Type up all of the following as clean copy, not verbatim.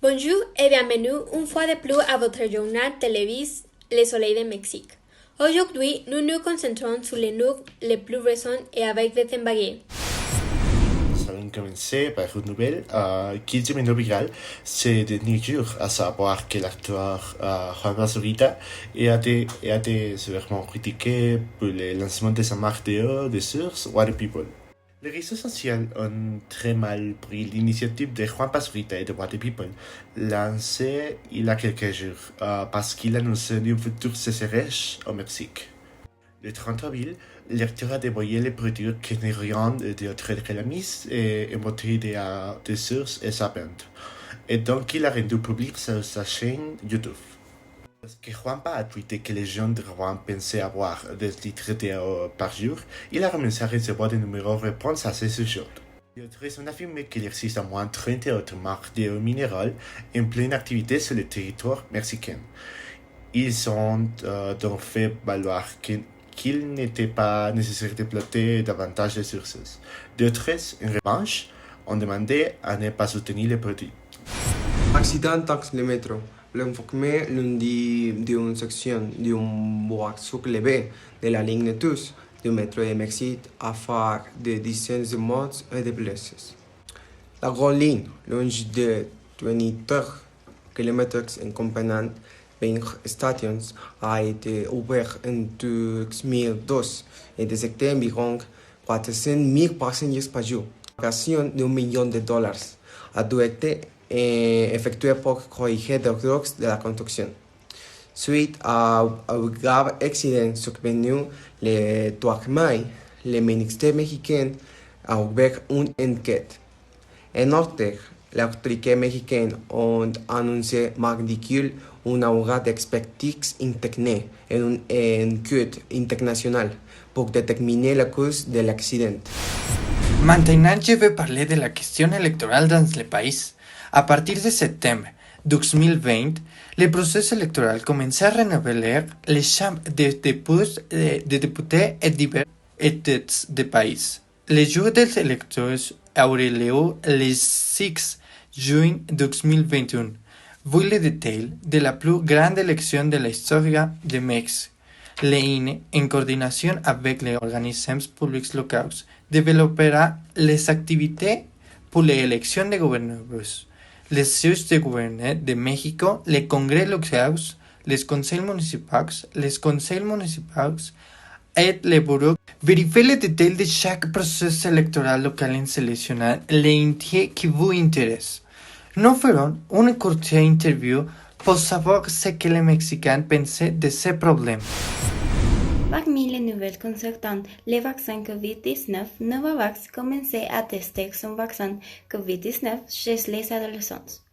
Bonjour et bienvenue une fois de plus à votre journal télévisé Le Soleil de Mexique. Aujourd'hui, nous nous concentrons sur les nouvelles les plus récentes et avec des embargués. Nous allons commencer par une nouvelle qui est devenue virale ces derniers jours, à savoir que l'acteur Juan Pazurita a été sévèrement critiqué pour le lancement de sa marque de sources Water People. Les réseaux sociaux ont très mal pris l'initiative de Juan Pazurita et de Water People, lancée il y a quelques jours, parce qu'il annonçait un futur sécheresse au Mexique. Le 30 avril, l'acteur a dévoilé les produits qui n'ont rien d'autre que la mise et une bouteille de source et sa pente. Et donc, il a rendu public sur sa chaîne YouTube. Parce que Juanpa a tweeté que les jeunes de Rouen pensaient avoir 2 litres d'eau par jour, il a commencé à recevoir des numéros de réponse à ces sujets. Les autres ont affirmé qu'il existe au moins 30 autres marques d'eau minérale en pleine activité sur le territoire mexicain. Ils ont donc fait valoir qu'il n'était pas nécessaire d'exploiter davantage les sources. D'autres, en revanche, ont demandé à ne pas soutenir les produits. Accident dans le métro. L'informé lundi d'une section d'un boisseau levé de la ligne 12 du métro de Mexique a fait des dizaines de morts et de blessés. La grande ligne, longue de 23 km en comprenant 20 stations, a été ouverte en 2002 et détecté environ 400 000 passagers par jour. L'opération de $1 million a dû être effectuée pour corriger les drogues de la construction. Suite à un grave accident survenu le 3 mai, le ministère mexicain a ouvert une enquête. En outre, les autorités mexicaines ont annoncé mardi une aura d'expertise interne et une enquête internationale pour déterminer la cause de l'accident. Maintenant, je vais parler de la question électorale dans le pays. À partir de septembre 2020, le processus électoral commença à renouveler les chambres de députés et divers États du pays. Le jour des élections aurait lieu le 6 juin 2021. Voici le détail de la plus grande élection de l'histoire de Mexique. L'INE, en coordination avec les organismes publics locaux, développera les activités pour les élections de gouverneurs, les juges de gouvernement de México, les congrès locaux, les conseils municipaux et les bureaux. Vérifiez les détails de chaque processus électoral local en sélectionnant l'unité qui vous intéresse. Nous ferons une courte interview pour savoir ce que les Mexicains pensent de ces problèmes. Parmi les nouvelles concernant les vaccins COVID-19, Novavax commençait à tester son vaccin COVID-19 chez les adolescents.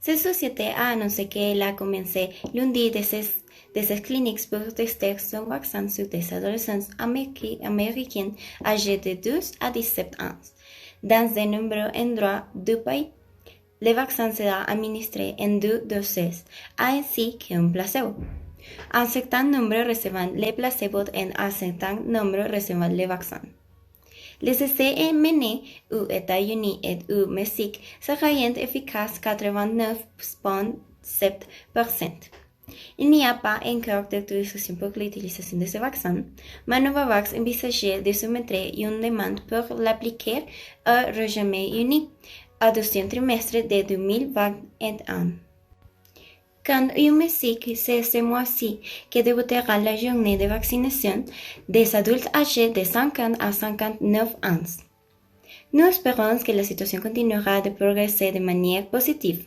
Cette société a annoncé qu'elle a commencé lundi des cliniques pour tester son vaccin sur des adolescents américains âgés de 12 à 17 ans, dans de nombreux endroits du pays. Le vaccin sera administré en 2 doses, ainsi qu'un placebo. Un certain nombre recevant le placebo et un certain nombre recevant le vaccin. Les essais menés aux États-Unis et au Mexique seraient efficaces 89,7%. Il n'y a pas encore d'autorisation pour l'utilisation de ce vaccin, mais Novavax envisageait de soumettre une demande pour l'appliquer au Royaume-Uni au deuxième trimestre de 2021. Quand au Mexique, c'est ce mois-ci que débutera la journée de vaccination des adultes âgés de 50 à 59 ans. Nous espérons que la situation continuera de progresser de manière positive.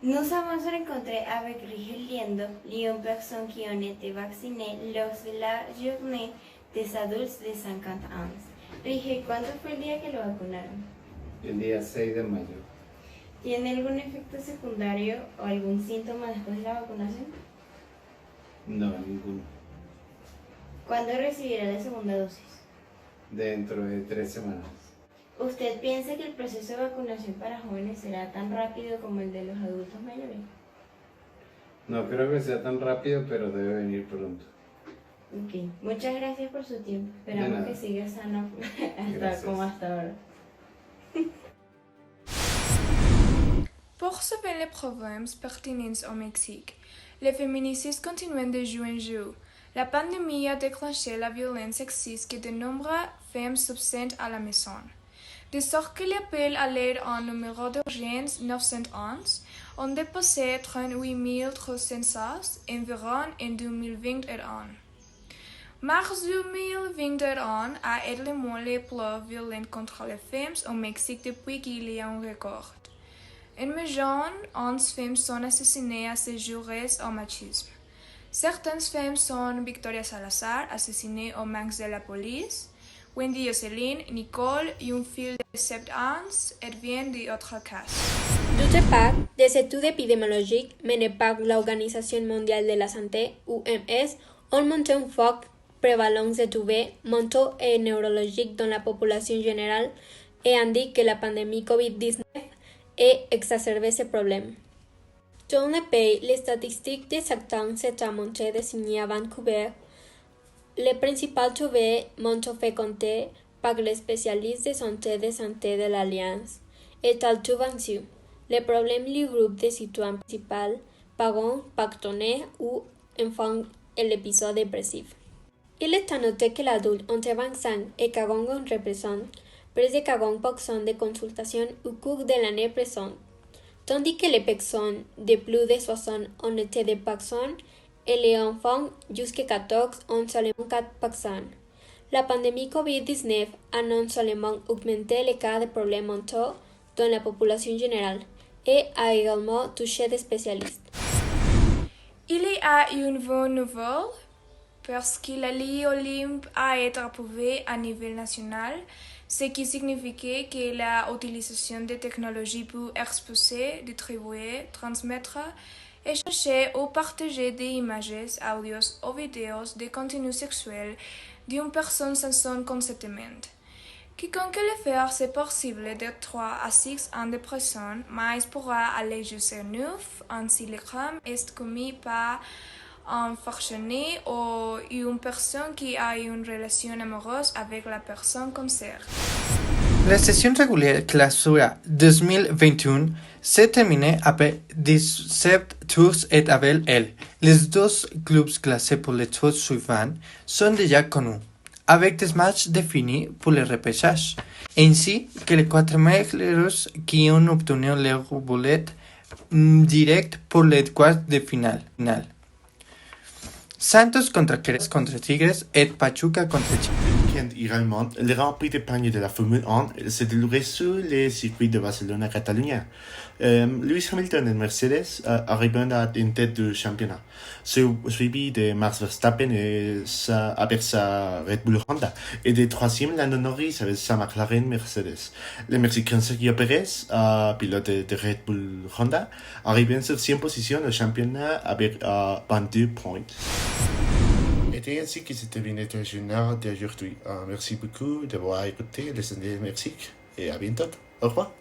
Nous avons rencontré avec Rigel Liendo, une personne qui a été vaccinée lors de la journée des adultes de 50 ans. Rigel, ¿cuándo fue el día que lo vacunaron? El día 6 de mayo. ¿Tiene algún efecto secundario o algún síntoma después de la vacunación? No, ninguno. ¿Cuándo recibirá la segunda dosis? Dentro de 3 semanas. ¿Usted piensa que el proceso de vacunación para jóvenes será tan rápido como el de los adultos mayores? No creo que sea tan rápido, pero debe venir pronto. Ok, muchas gracias por su tiempo. Esperamos que siga sano como hasta ahora. Pour sauver les problèmes pertinents au Mexique, les féministes continuent de jouer un jeu. La pandémie a déclenché la violence sexiste que de nombreuses femmes subissent à la maison. De sorte que l'appel à l'aide en numéro d'urgence 911 ont dépassé 38 300 environ en 2021. Mars 2021 a été le mois le plus violent contre les femmes au Mexique depuis qu'il y a un record. En moyenne, 11 femmes sont assassinées à ce jour au machisme. Certaines femmes sont Victoria Salazar, assassinée aux mains de la police, Wendy Jocelyn, Nicole et un fils de 7 ans, et bien d'autres cas. D'autre part, des études épidémiologiques menées par l'Organisation mondiale de la santé, OMS, ont montré un fort prévalence de troubles mentaux et neurologiques dans la population générale et indiquent que la pandémie COVID-19 a exacerbé ce problème. Dans le pays, les statistiques de certains s'étaient montrées désignées à Vancouver. Les principaux troubles mentaux fréquentés par les spécialistes de santé de l'Alliance est l'intervention, les problèmes du groupe de citoyens principal, parents, partenaires ou enfants et l'épisode dépressif. Il est à noter que l'adulte entre 25 et 40 ans représente près de 40% de consultations au cours de l'année présente, tandis que les personnes de plus de 60 ont été 2% et les enfants jusqu'à 14 ont seulement 4%. La pandémie COVID-19 a non seulement augmenté les cas de problèmes mentaux dans la population générale et a également touché des spécialistes. Il y a une bonne nouvelle parce que la Ligue olympique a été approuvée à niveau national, ce qui signifie que l'utilisation de technologies pour exposer, distribuer, transmettre, échanger ou partager des images, audios ou vidéos de contenu sexuel d'une personne sans son consentement. Quiconque le fait, c'est possible de 3 à 6 ans de prison, mais pourra aller jusqu'à 9 ans si le crime est commis par un fonctionnaire ou une personne qui a une relation amoureuse avec la personne concernée. La session régulière clausura 2021 s'est terminée après 17 tours et avec elle. Les 2 clubs classés pour les tours suivants sont déjà connus, avec des matchs définis pour le repêchage, ainsi que les 4 meilleurs qui ont obtenu leur boulette direct pour les quarts de finale. Santos contre Querétaro contre Tigres et Pachuca contre Chivas. Également, le Grand Prix d'Espagne de la Formule 1 se déroulerait sur les circuits de Barcelone à Catalunya. Lewis Hamilton et Mercedes arrivent en tête du championnat, suivi de Max Verstappen avec sa Red Bull Honda et de troisième Lando Norris avec sa McLaren Mercedes. Le Mexicain Sergio Pérez, pilote de Red Bull Honda, arrive en 7e position au championnat avec 22 points. Et ainsi que se termine notre journal d'aujourd'hui. Merci beaucoup d'avoir écouté les Mexique et à bientôt. Au revoir.